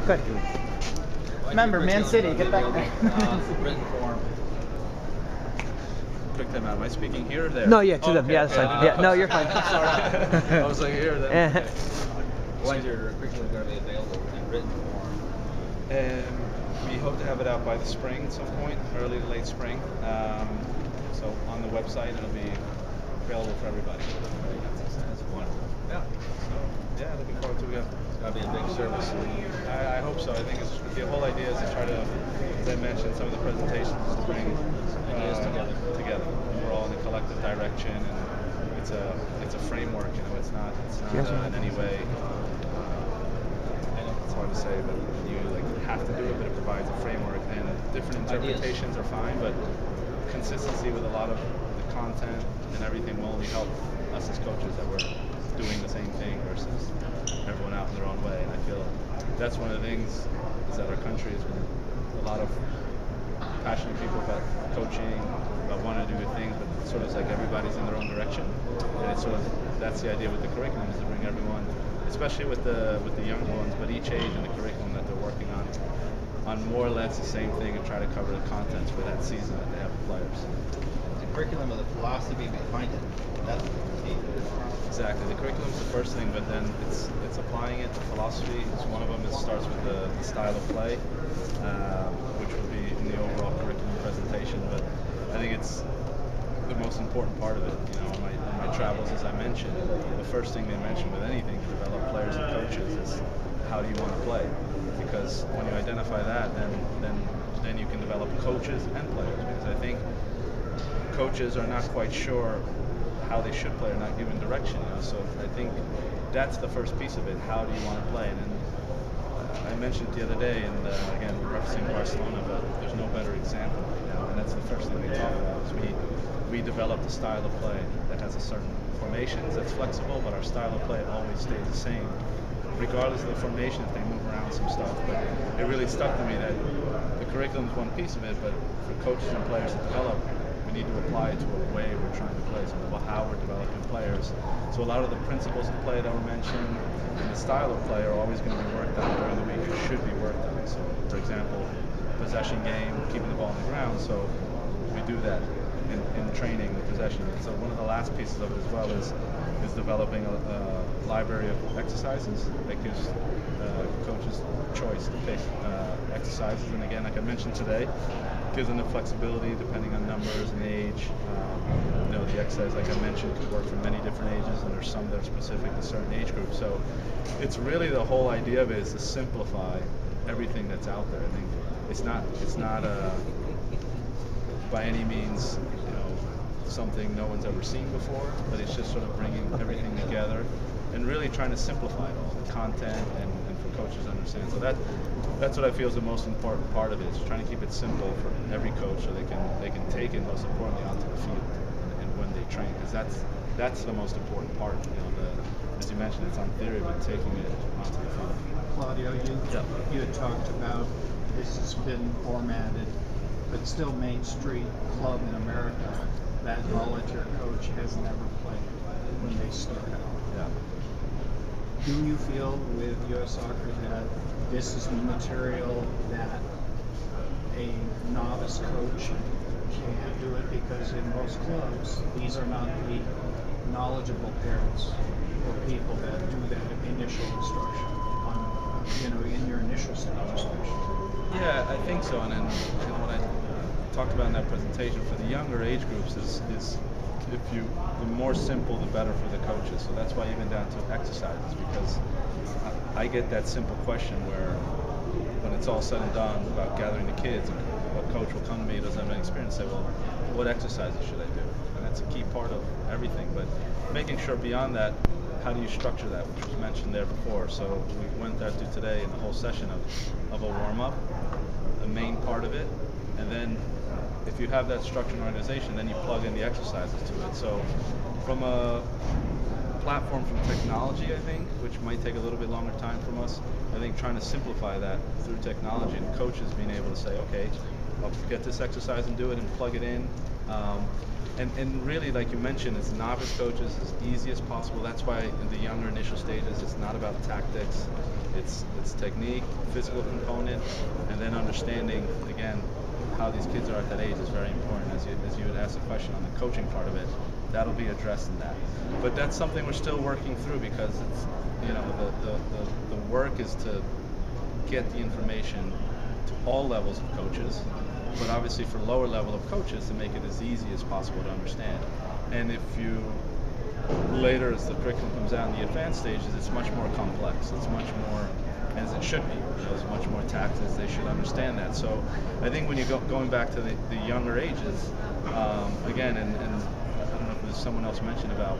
Good. Remember, Man City, get back there. Written form. Quick time out. Am I speaking here or there? No, yeah, to them. Okay. Yeah, that's fine. Yeah, no, you're fine. Sorry. I was like here or there. Okay. When's your curriculum going to be available in written form? We hope to have it out by the spring at some point, early to late spring. So on the website, it'll be available for everybody. That's wonderful. Yeah. So yeah, looking forward to it. It's got to be a big service. I hope so. I think the whole idea is to try to, as I mentioned, some of the presentations is to bring ideas together. We're all in a collective direction, and it's a framework. You know, it's not in any way. I know it's hard to say, but you have to do it, but it provides a framework, and different interpretations are fine, but consistency with a lot of the content and everything will only help us as coaches that we're doing the same thing versus everyone out in their own way. And I feel that's one of the things is that our country has been a lot of passionate people about coaching, about wanting to do good things, but it's sort of like everybody's in their own direction. And it's sort of that's the idea with the curriculum is to bring everyone, especially with the younger ones, but each age in the curriculum that they're working on more or less the same thing and try to cover the contents for that season that they have with players. The curriculum with the philosophy behind it. That's the key. Exactly. The curriculum is the first thing, but then it's applying it. The philosophy is one of them. It starts with the style of play, which will be in the overall curriculum presentation. But I think it's the most important part of it. You know, on my travels, as I mentioned, the first thing they mention with anything to develop players and coaches is how do you want to play? Because when you identify that, then you can develop coaches and players. Because I think coaches are not quite sure how they should play or not given direction. You know, so I think that's the first piece of it. How do you want to play? And then I mentioned it the other day, and again referencing Barcelona, but there's no better example. You know, and that's the first thing we talk about. Is we developed a style of play that has a certain formations that's flexible, but our style of play always stays the same, regardless of the formation. If they move around some stuff, but it really stuck to me that the curriculum is one piece of it, but for coaches and players to develop, we need to apply it to a way we're trying to play, so how we're developing players. So a lot of the principles of play that were mentioned and the style of play are always going to be worked on during the week. It should be worked on. So, for example, possession game, keeping the ball on the ground. So we do that in training with possession. And so one of the last pieces of it as well is developing a library of exercises that gives coaches choice to pick exercises. And again, like I mentioned today, gives them the flexibility depending on numbers and age. You know, the exercise, like I mentioned, could work for many different ages, and there's some that are specific to certain age groups. So it's really the whole idea of it is to simplify everything that's out there. I think it's not by any means, you know, something no one's ever seen before, but it's just sort of bringing everything together and really trying to simplify it all, the content and for coaches to understand. So that's what I feel is the most important part of it, is trying to keep it simple for every coach so they can take it, most importantly, onto the field and when they train, because that's the most important part. You know, as you mentioned, it's on theory, but taking it onto the field. Claudio, you had talked about this has been formatted, but still Main Street Club in America, that volunteer coach has never played when they start out. Yeah. Do you feel with U.S. Soccer that this is material that a novice coach can't do it, because in most clubs these are not the knowledgeable parents or people that do that initial instruction on, in your initial stage especially? Yeah, I think so, and what I talked about in that presentation for the younger age groups is the more simple the better for the coaches. So that's why even down to exercises, because I get that simple question where when it's all said and done about gathering the kids, a coach will come to me, doesn't have any experience, and say, well, what exercises should I do? And that's a key part of everything, but making sure beyond that, how do you structure that, which was mentioned there before. So we went through today in the whole session of a warm-up, the main part of it, and then if you have that structure and organization, then you plug in the exercises to it. So from a platform from technology, I think, which might take a little bit longer time from us, I think trying to simplify that through technology and coaches being able to say, okay, I'll get this exercise and do it and plug it in. And really, like you mentioned, as novice coaches, as easy as possible. That's why in the younger initial stages, it's not about tactics. It's technique, physical component, and then understanding again how these kids are at that age is very important. As you would ask a question on the coaching part of it, that'll be addressed in that. But that's something we're still working through, because it's, you know, the work is to get the information to all levels of coaches, but obviously for lower level of coaches to make it as easy as possible to understand. And if you later, as the curriculum comes out in the advanced stages, it's much more complex. It's much more, as it should be. There's much more tactics. They should understand that. So I think when you going back to the younger ages, again, and I don't know if there's someone else mentioned about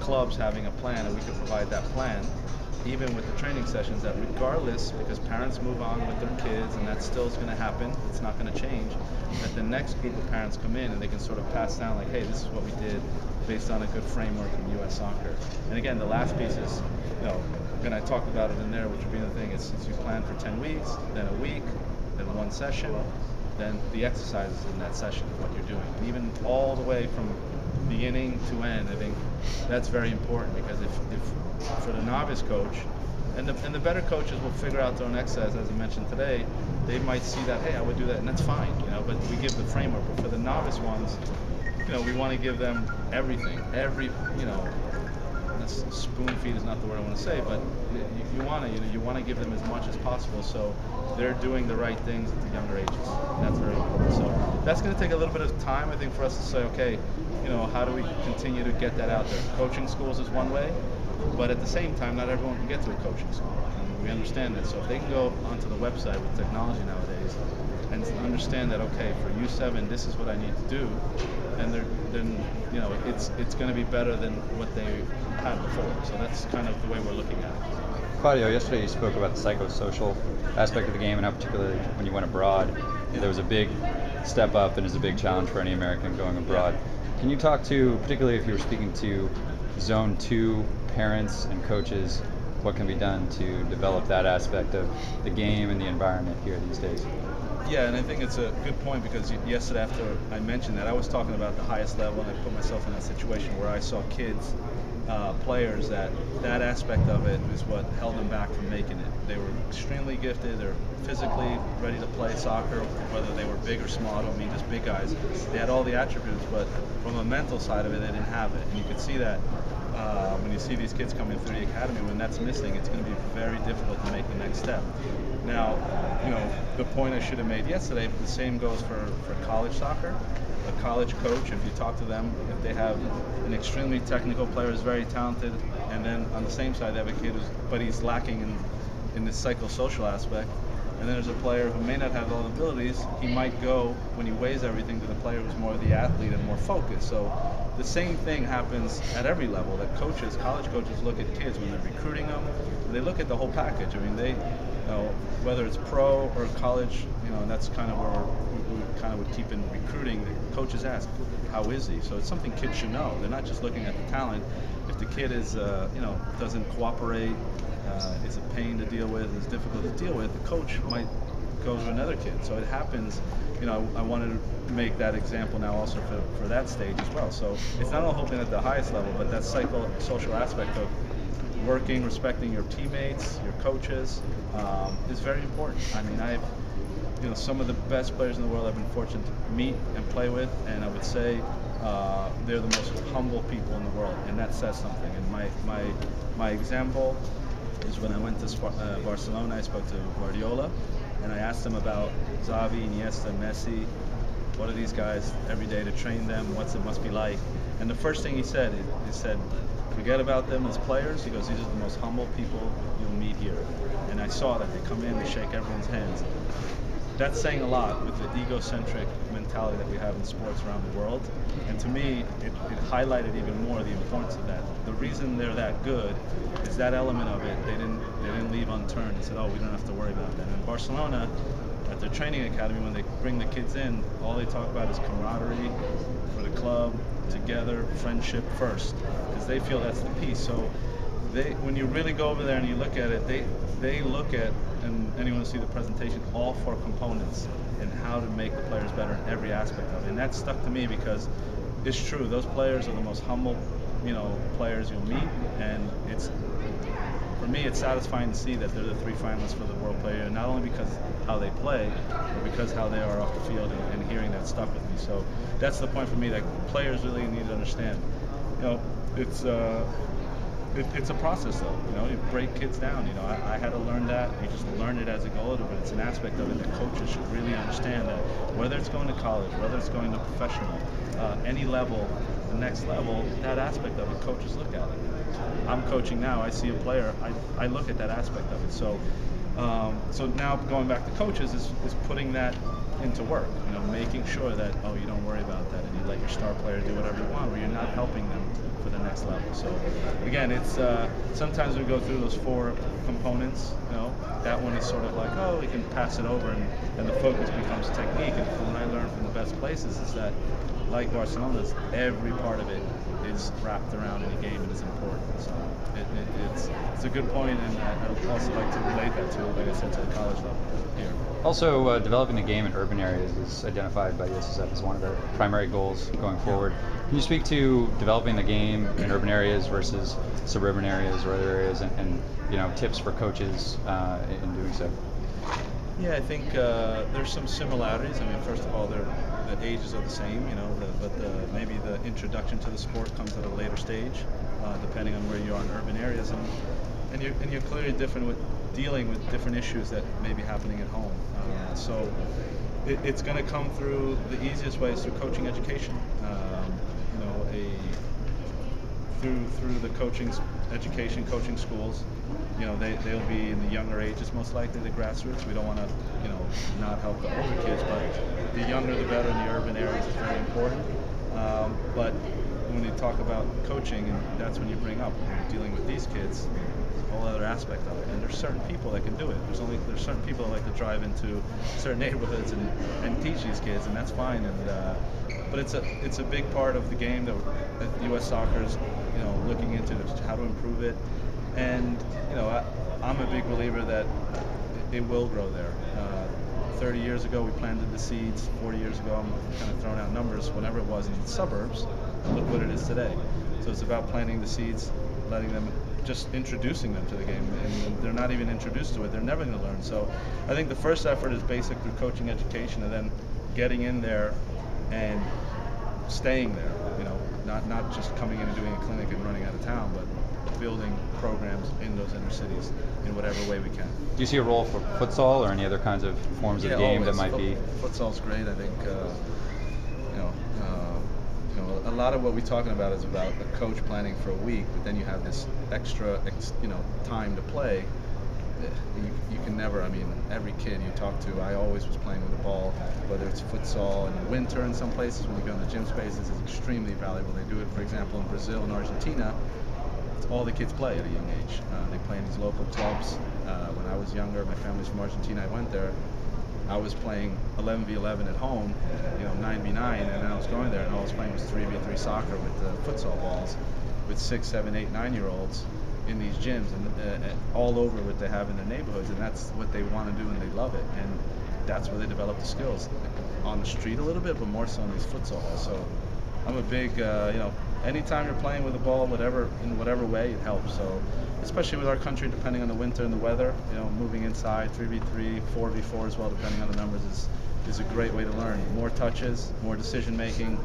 clubs having a plan, and we could provide that plan, even with the training sessions, that regardless, because parents move on with their kids, and that still is going to happen, it's not going to change, that the next group of parents come in and they can sort of pass down, like, hey, this is what we did based on a good framework from U.S. Soccer. And again, the last piece is, you know, and I talked about it in there, which would be the thing, is you plan for 10 weeks, then a week, then one session, then the exercises in that session of what you're doing. And even all the way from beginning to end, I think that's very important, because if for the novice coach, and the better coaches will figure out their own exercise, as I mentioned today, they might see that, hey, I would do that, and that's fine, you know, but we give the framework. But for the novice ones, you know, we want to give them everything, you know, spoon feed is not the word I want to say, but you want to give them as much as possible, so they're doing the right things at the younger ages. That's very important. So that's going to take a little bit of time, I think, for us to say, okay, you know, how do we continue to get that out there? Coaching schools is one way, but at the same time, not everyone can get to a coaching school, and we understand that. So if they can go onto the website with technology nowadays and understand that, okay, for U7, this is what I need to do, and then you know, it's going to be better than what they had before. So that's kind of the way we're looking at it. Claudio, yesterday you spoke about the psychosocial aspect of the game, and how particularly when you went abroad, there was a big step up and is a big challenge for any American going abroad. Can you talk to, particularly if you were speaking to Zone 2 parents and coaches, what can be done to develop that aspect of the game and the environment here these days? Yeah, and I think it's a good point, because yesterday after I mentioned that, I was talking about the highest level, and I put myself in that situation where I saw kids, players, that aspect of it is what held them back from making it. They were extremely gifted, they're physically ready to play soccer, whether they were big or small, I don't mean just big guys. They had all the attributes, but from a mental side of it, they didn't have it. And you could see that when you see these kids coming through the academy, when that's missing, it's going to be very difficult to make the next step. Now, you know, the point I should have made yesterday, the same goes for college soccer. A college coach, if you talk to them, if they have an extremely technical player who's very talented, and then on the same side they have a kid but he's lacking in the psychosocial aspect, and then there's a player who may not have all the abilities, he might go, when he weighs everything, to the player who's more the athlete and more focused. So the same thing happens at every level, that coaches, college coaches, look at kids when they're recruiting them, and they look at the whole package. I mean, they, you know, whether it's pro or college, you know, and that's kind of where we kind of would keep in recruiting. The coaches ask, how is he? So it's something kids should know. They're not just looking at the talent. If the kid is, you know, doesn't cooperate, is a pain to deal with, is difficult to deal with, the coach might go to another kid. So it happens. You know, I wanted to make that example now also for that stage as well. So it's not all hoping at the highest level, but that psychosocial aspect of working, respecting your teammates, your coaches, is very important. I mean, you know, some of the best players in the world I've been fortunate to meet and play with, and I would say they're the most humble people in the world, and that says something. And my example is when I went to Barcelona, I spoke to Guardiola, and I asked him about Xavi, Iniesta, Messi. What are these guys every day to train them? What's it must be like? And the first thing he said, he said, forget about them as players. He goes, these are the most humble people you'll meet here. And I saw that. They come in, they shake everyone's hands. That's saying a lot with the egocentric mentality that we have in sports around the world. And to me, it highlighted even more the importance of that. The reason they're that good is that element of it. They didn't leave unturned. They said, oh, we don't have to worry about that. In Barcelona, at their training academy, when they bring the kids in, all they talk about is camaraderie for the club, together, friendship first, because they feel that's the piece. So when you really go over there and you look at it, they look at, and anyone will see the presentation, all 4 components and how to make the players better in every aspect of it. And that stuck to me because it's true. Those players are the most humble, you know, players you'll meet, and it's for me, it's satisfying to see that they're the 3 finalists for the World Player, not only because how they play, but because how they are off the field, and hearing that stuck with me. So that's the point for me that players really need to understand. You know, it's a process though. You know, you break kids down. You know, I had to learn that. You just learn it as you go older, but it's an aspect of it that coaches should really understand, that whether it's going to college, whether it's going to professional, any level, the next level, that aspect of it, coaches look at it. I'm coaching now. I see a player. I look at that aspect of it. So, so now going back to coaches is putting that into work. You know, making sure that, oh, you don't worry about that, and you let your star player do whatever you want, where you're not helping them for the next level. So again, it's sometimes we go through those 4 components. You know, that one is sort of like, oh, we can pass it over, and the focus becomes technique. And what I learned from the best places is that, like Barcelona's, every part of it is wrapped around in a game and is important. So it's a good point, and I'd also like to relate that to, like I said, to the college level here. Also, developing the game in urban areas is identified by USSF as one of the primary goals going forward. Can you speak to developing the game in urban areas versus suburban areas or other areas, and you know, tips for coaches in doing so? Yeah, I think there's some similarities. I mean, first of all, the ages are the same, you know, but maybe the introduction to the sport comes at a later stage, depending on where you are in urban areas, and you're clearly different with dealing with different issues that may be happening at home. So it's going to come through, the easiest way is through coaching education. You know, through the coaching schools. You know, they'll be in the younger ages, most likely, the grassroots. We don't want to, you know, not help the older kids, but the younger the better in the urban areas is very important. But when you talk about coaching, and that's when you bring up, when you're dealing with these kids, a whole other aspect of it. And there's certain people that can do it. There's certain people that like to drive into certain neighborhoods and teach these kids, and that's fine. And but it's a big part of the game that U.S. Soccer's, you know, looking into how to improve it. And you know, I'm a big believer that it will grow there. 30 years ago we planted the seeds. 40 years ago, I'm kind of throwing out numbers, whenever it was in the suburbs, look what it is today. So it's about planting the seeds, letting them, just introducing them to the game, and they're not even introduced to it, they're never going to learn. So I think the first effort is basic through coaching education, and then getting in there and staying there, you know, not just coming in and doing a clinic and running out of town, but building programs in those inner cities in whatever way we can. Do you see a role for futsal or any other kinds of forms of the game always. that might be? Futsal's great. I think a lot of what we're talking about is about a coach planning for a week, but then you have this extra time to play. You can never, I mean, every kid you talk to, I always was playing with the ball, whether it's futsal in the winter in some places, when you go in the gym spaces, it's extremely valuable. They do it, for example, in Brazil and Argentina. All the kids play at a young age. They play in these local clubs. When I was younger, my family's from Argentina, I went there. I was playing 11v11 at home, 9v9, and I was going there, and all I was playing was 3v3 soccer with the futsal balls, with 6, 7, 8, 9-year-olds in these gyms, and all over what they have in their neighborhoods, and that's what they want to do, and they love it, and that's where they develop the skills. On the street a little bit, but more so in these futsal halls. So I'm a big, anytime you're playing with the ball, in whatever way, it helps. So, especially with our country, depending on the winter and the weather, moving inside, 3v3, 4v4 as well, depending on the numbers, is a great way to learn. More touches, more decision making,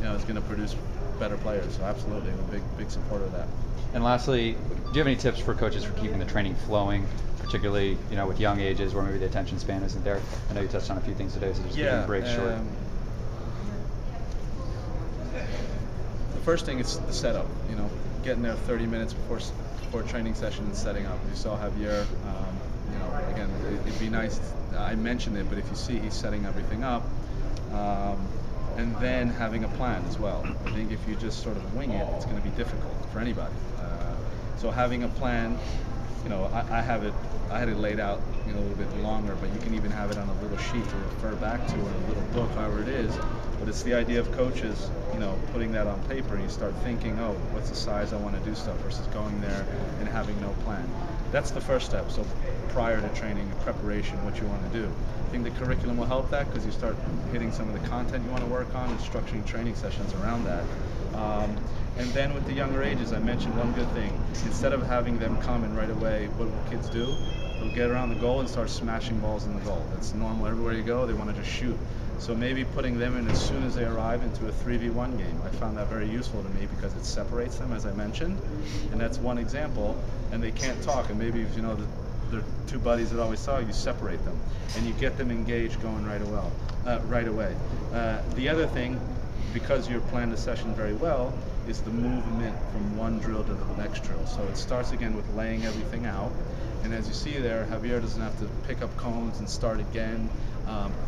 is going to produce better players. So absolutely, I'm a big supporter of that. And lastly, do you have any tips for coaches for keeping the training flowing, particularly with young ages where maybe the attention span isn't there? I know you touched on a few things today, so just keeping breaks short. The first thing is the setup. Getting there 30 minutes before training session and setting up. You saw Javier. Again, it'd be nice. I mentioned it, but if you see, he's setting everything up, and then having a plan as well. I think if you just sort of wing it, it's going to be difficult for anybody. So having a plan. I had it laid out a little bit longer, but you can even have it on a little sheet to refer back to, or a little book, however it is. But it's the idea of coaches, putting that on paper, and you start thinking, oh, what's the size I want to do stuff, versus going there and having no plan. That's the first step. So prior to training, preparation, what you want to do. I think the curriculum will help that, because you start hitting some of the content you want to work on and structuring training sessions around that. And then with the younger ages, I mentioned one good thing. Instead of having them come and right away, what will kids do? They'll get around the goal and start smashing balls in the goal. That's normal. Everywhere you go, they want to just shoot. So maybe putting them in as soon as they arrive into a 3v1 game. I found that very useful to me because it separates them, as I mentioned. And that's one example. And they can't talk. And maybe, if you know, they're two buddies that always talk, you separate them. And you get them engaged going right away. The other thing, because you've planned the session very well, is the movement from one drill to the next drill. So it starts again with laying everything out. And as you see there, Javier doesn't have to pick up cones and start again.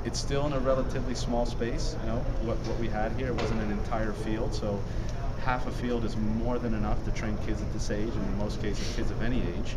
It's still in a relatively small space. You know, what we had here wasn't an entire field, so half a field is more than enough to train kids at this age, and in most cases kids of any age.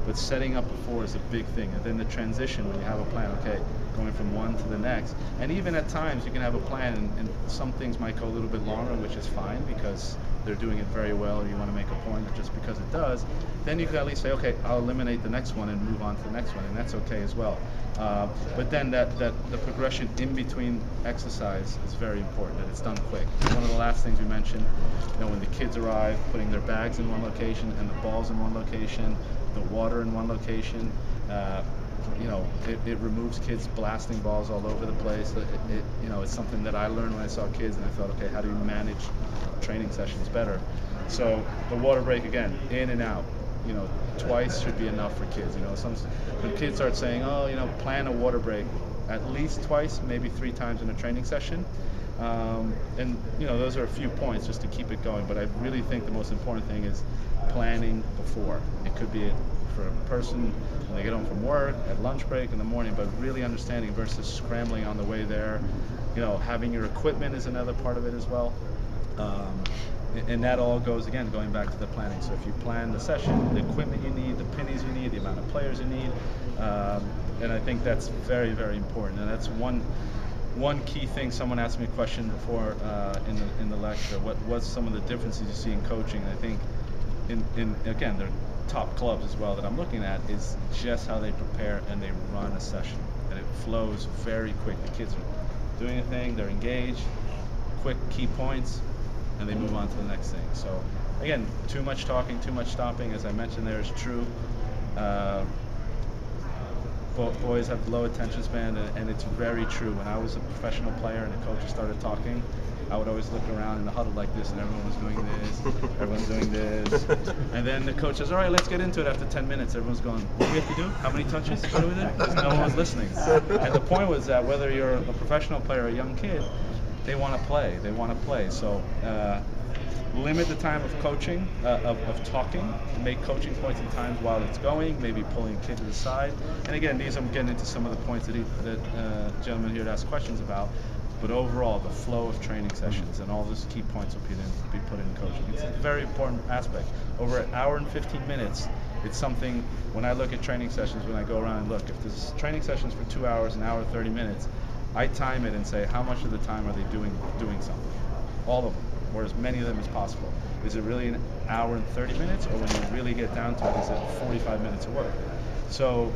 But setting up before is a big thing. And then the transition, when you have a plan, okay, going from one to the next. And even at times you can have a plan and some things might go a little bit longer, which is fine because they're doing it very well, or you want to make a point just because it does. Then you can at least say, okay, I'll eliminate the next one and move on to the next one, and that's okay as well. But then the progression in between exercise is very important, that it's done quick. One of the last things we mentioned, you know, when the kids arrive, putting their bags in one location and the balls in one location, the water in one location, you know, it removes kids blasting balls all over the place. You know, it's something that I learned when I saw kids, and I thought, okay, how do you manage training sessions better? So the water break, again, in and out. You know, twice should be enough for kids. You know, when kids start saying, oh, you know, plan a water break at least twice, maybe 3 times in a training session. And you know, those are a few points just to keep it going. But I really think the most important thing is planning before. It could be for a person when they get home from work, at lunch break, in the morning, but really understanding versus scrambling on the way there. You know, having your equipment is another part of it as well. And that all goes, again, going back to the planning. So if you plan the session, the equipment you need, the pennies you need, the amount of players you need, and I think that's very, very important. And that's one key thing. Someone asked me a question before in the lecture. What's some of the differences you see in coaching? I think, again, they're top clubs as well that I'm looking at, is just how they prepare and they run a session. And it flows very quick. The kids are doing a thing, they're engaged, quick key points, and they move on to the next thing. So again, too much talking, too much stopping, as I mentioned there, is true. Boys have low attention span, and it's very true. When I was a professional player and the coach started talking, I would always look around in the huddle like this, and everyone was doing this, everyone's doing this. And then the coach says, all right, let's get into it. After 10 minutes, everyone's going, what do we have to do? How many touches? What do we do? Because no one was listening. And the point was that whether you're a professional player or a young kid, they want to play. They want to play. So limit the time of coaching, of talking, make coaching points in times while it's going, maybe pulling a kid to the side. And again, these I'm getting into some of the points that gentleman here asked questions about. But overall, the flow of training sessions and all those key points will be put in coaching. It's a very important aspect. Over an hour and 15 minutes, it's something, when I look at training sessions, when I go around and look, if there's training sessions for 2 hours, an hour, 30 minutes, I time it and say, how much of the time are they doing something? All of them, or as many of them as possible. Is it really an hour and 30 minutes, or when you really get down to it, is it 45 minutes of work? So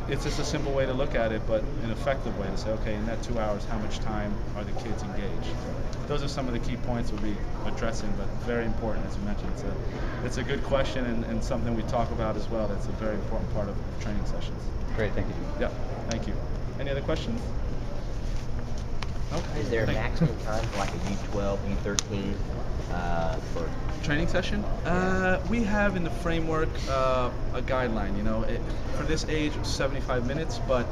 it's just a simple way to look at it, but an effective way to say, okay, in that 2 hours, how much time are the kids engaged? Those are some of the key points we'll be addressing, but very important, as you mentioned. It's a good question and something we talk about as well. That's a very important part of training sessions. Great, thank you. Yeah, thank you. Any other questions? Okay. Is there a maximum time for like a U12, U13 for training session? We have in the framework a guideline. You know, for this age, 75 minutes. But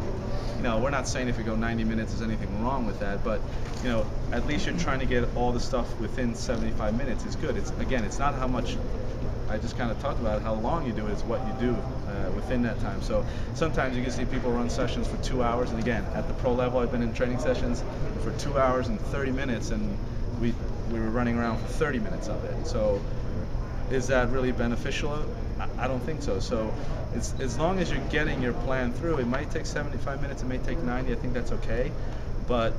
you know, we're not saying if you go 90 minutes, there's anything wrong with that. But you know, at least you're trying to get all the stuff within 75 minutes. It's good. It's not how much. I just kind of talked about how long you do it. It's what you do within that time. So sometimes you can see people run sessions for 2 hours, and again, at the pro level, I've been in training sessions for 2 hours and 30 minutes, and we were running around for 30 minutes of it. So is that really beneficial? I don't think so. So it's, as long as you're getting your plan through, it might take 75 minutes, it may take 90, I think that's okay. But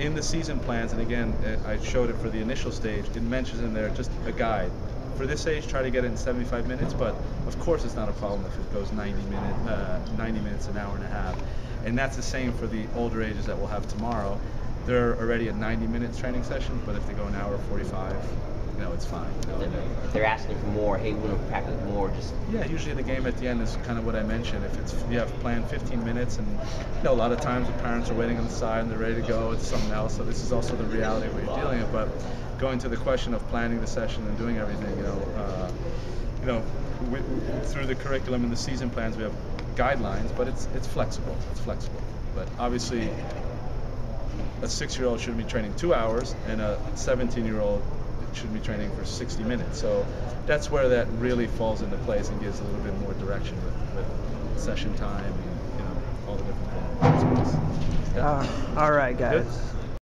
in the season plans, and again, I showed it for the initial stage, it mentions in there just a guide. For this age, try to get it in 75 minutes, but of course it's not a problem if it goes 90 minutes, an hour and a half. And that's the same for the older ages that we'll have tomorrow. They're already at 90 minutes training sessions, but if they go an hour 45, it's fine. If they're asking for more, hey, we want to practice more, just Yeah, usually the game at the end is kind of what I mentioned. If you have planned 15 minutes, and a lot of times the parents are waiting on the side and they're ready to go, it's something else. So this is also the reality we're dealing with. But going to the question of planning the session and doing everything, through the curriculum and the season plans, we have guidelines, but it's flexible. It's flexible. But obviously, a 6-year-old should be training 2 hours, and a 17-year-old should be training for 60 minutes. So that's where that really falls into place and gives a little bit more direction with session time and all the different things. All right, guys. Good?